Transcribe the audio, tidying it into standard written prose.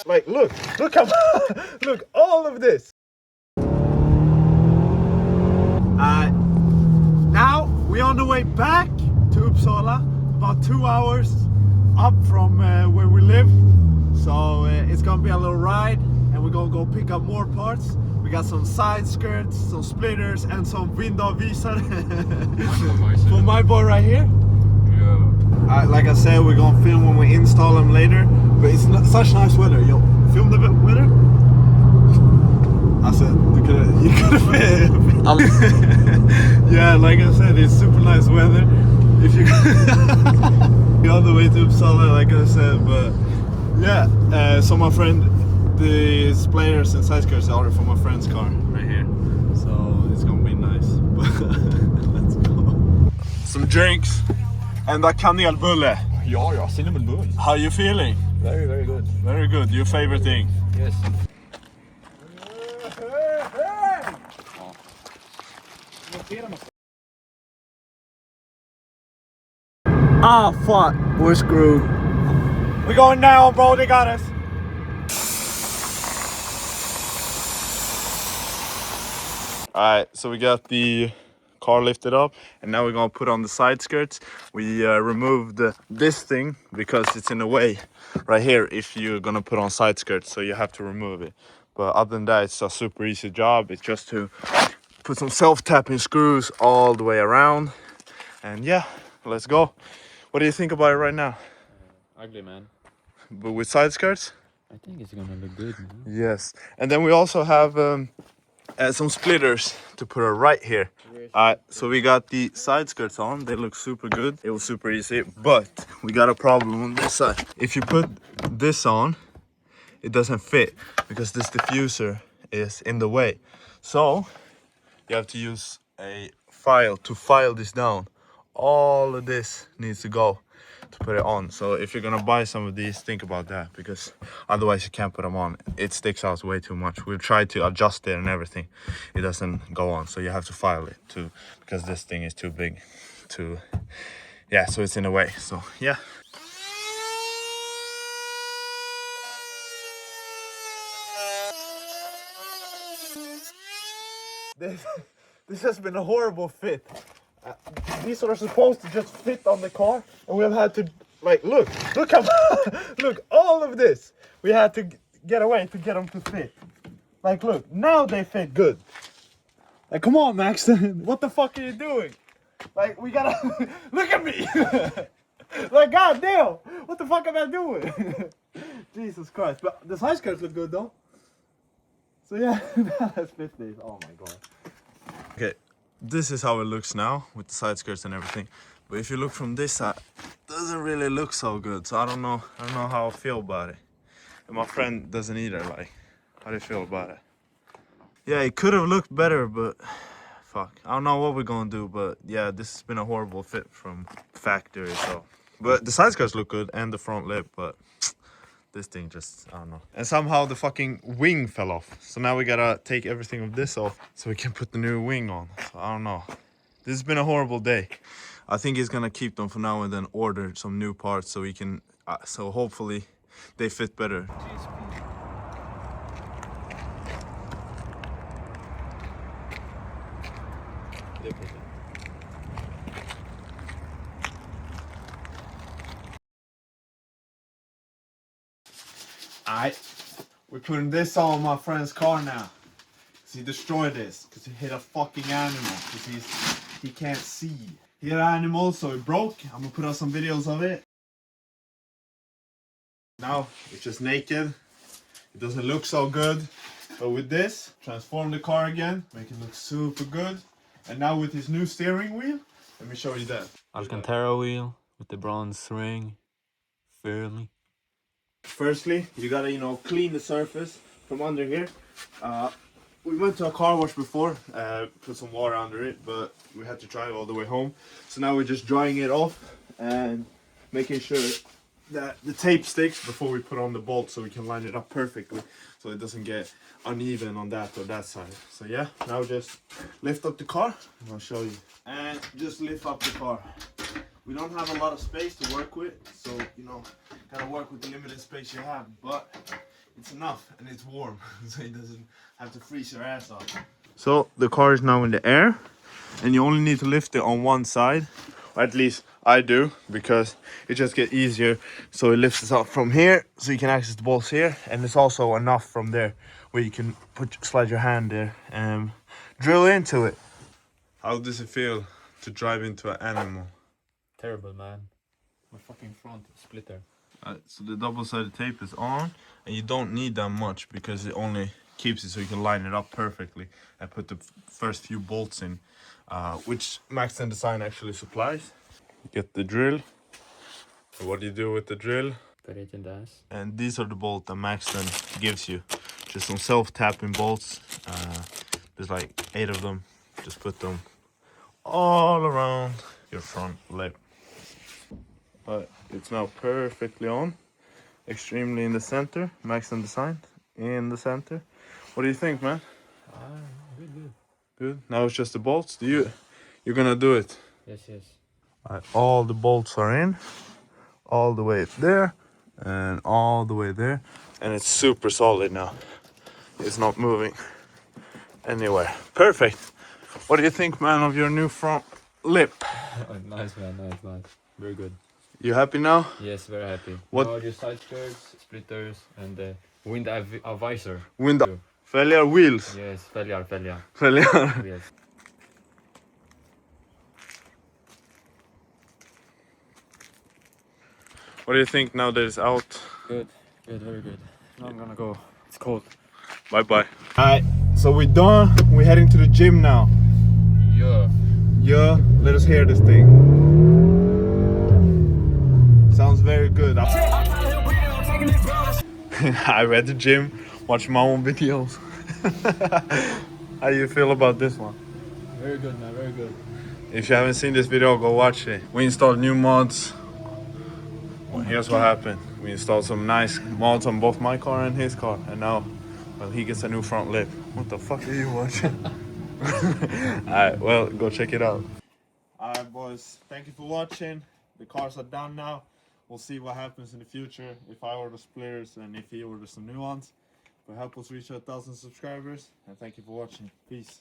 Like, look how, look, all of this. Now we're on the way back to Uppsala, about 2 hours up from where we live. So it's gonna be a little ride, and we're gonna go pick up more parts. We got some side skirts, some splitters, and some vindavvisar for my boy right here. Yeah. Like I said, we're gonna film when we install them later. But it's not such nice weather. Yo, film the weather. I said you could have. Yeah, like I said, it's super nice weather. If you go on the way to Uppsala, like I said, but yeah. So my friend, the splitters and side skirts are ordered for my friend's car right here. So it's gonna be nice. Let's go. Some drinks and a kanelbulle. Ja, cinnamon bull. How you feeling? Very, very good. Very good. Your favorite thing? Yes. Ah, fuck. We're screwed. We're going down, bro. They got us. Alright, so we got the car lifted up, and now we're gonna put on the side skirts. We removed this thing because it's in the way right here if you're gonna put on side skirts, so you have to remove it. But other than that, it's a super easy job. It's just to put some self-tapping screws all the way around, and yeah, let's go. What do you think about it right now? Ugly, man. But with side skirts? I think it's gonna look good, man. Yes, and then we also have some splitters to put right here. So we got the side skirts on. They look super good. It was super easy, but we got a problem on this side. If you put this on, it doesn't fit because this diffuser is in the way. So you have to use a file to file this down. All of this needs to go to put it on. So if you're gonna buy some of these, think about that, because otherwise you can't put them on. It sticks out way too much. We've tried to adjust it and everything. It doesn't go on, so you have to file it too, because this thing is too big to, yeah, so it's in the way. So yeah. This has been a horrible fit. These are supposed to just fit on the car, and we've had to, like, look how, look, all of this. We had to get away to get them to fit. Like, look, now they fit good. Like, come on, Maxton, what the fuck are you doing? Like, we gotta, look at me. Like, goddamn, what the fuck am I doing? Jesus Christ, but the side skirts look good though. So yeah, now let's fit these. Oh my god. Okay. This is how it looks now with the side skirts and everything. But if you look from this side, it doesn't really look so good. So I don't know how I feel about it. And my friend doesn't either. Like, how do you feel about it? Yeah, it could have looked better, but fuck. I don't know what we're gonna do, but yeah, this has been a horrible fit from factory. So, but the side skirts look good and the front lip, but this thing just, I don't know. And somehow the fucking wing fell off. So now we gotta take everything of this off so we can put the new wing on. So I don't know. This has been a horrible day. I think he's gonna keep them for now and then order some new parts so we can, so hopefully they fit better. Alright, we're putting this on my friend's car now. Cause he destroyed this, cause he hit a fucking animal, cause he can't see. He hit an animal, so it broke. I'm gonna put out some videos of it. Now it's just naked. It doesn't look so good. But with this, transform the car again, make it look super good. And now with his new steering wheel, let me show you that. Alcantara wheel with the bronze ring. Firmly. Firstly, you gotta, clean the surface from under here. We went to a car wash before, put some water under it, but we had to drive all the way home. So now we're just drying it off and making sure that the tape sticks before we put on the bolt, so we can line it up perfectly so it doesn't get uneven on that or that side. So yeah, now just lift up the car and I'll show you. And just lift up the car. We don't have a lot of space to work with, so gotta work with the limited space you have, but it's enough and it's warm, so it doesn't have to freeze your ass off. So the car is now in the air, and you only need to lift it on one side, or at least I do, because it just gets easier. So it lifts it up from here, so you can access the bolts here, and it's also enough from there where you can slide your hand there and drill into it. How does it feel to drive into an animal? Terrible, man. My fucking front splitter. So the double-sided tape is on, and you don't need that much because it only keeps it so you can line it up perfectly and put the first few bolts in, which Maxton Design actually supplies. You get the drill. What do you do with the drill? Put it in the ass. And these are the bolts that Maxton gives you. Just some self-tapping bolts. There's like 8 of them. Just put them all around your front lip. But it's now perfectly on. Extremely in the center. Maxton Design in the center. What do you think, man? Good. Good. Now it's just the bolts. You're gonna do it? Yes. All the bolts are in, all the way there, and all the way there, and it's super solid now. It's not moving anywhere. Perfect. What do you think, man, of your new front lip? Nice, man. Nice. Very good. You happy now? Yes, very happy. What? Now your side skirts, splitters, and the wind visor. Wind failure wheels. Yes, failure. Failure. Yes. What do you think now that it's out? Good, very good. Now I'm gonna go. It's cold. Bye. Alright, so we're done. We're heading to the gym now. Yeah, let us hear this thing. Sounds very good. I'm at the gym, watching my own videos. How do you feel about this one? Very good, man. Very good. If you haven't seen this video, go watch it. We installed new mods. Well, here's what happened. We installed some nice mods on both my car and his car, and now, well, he gets a new front lip. What the fuck are you watching? Alright, well, go check it out. Alright, boys, thank you for watching. The cars are done now. We'll see what happens in the future if I order splitters and if he orders some new ones. But help us reach 1,000 subscribers, and thank you for watching. Peace.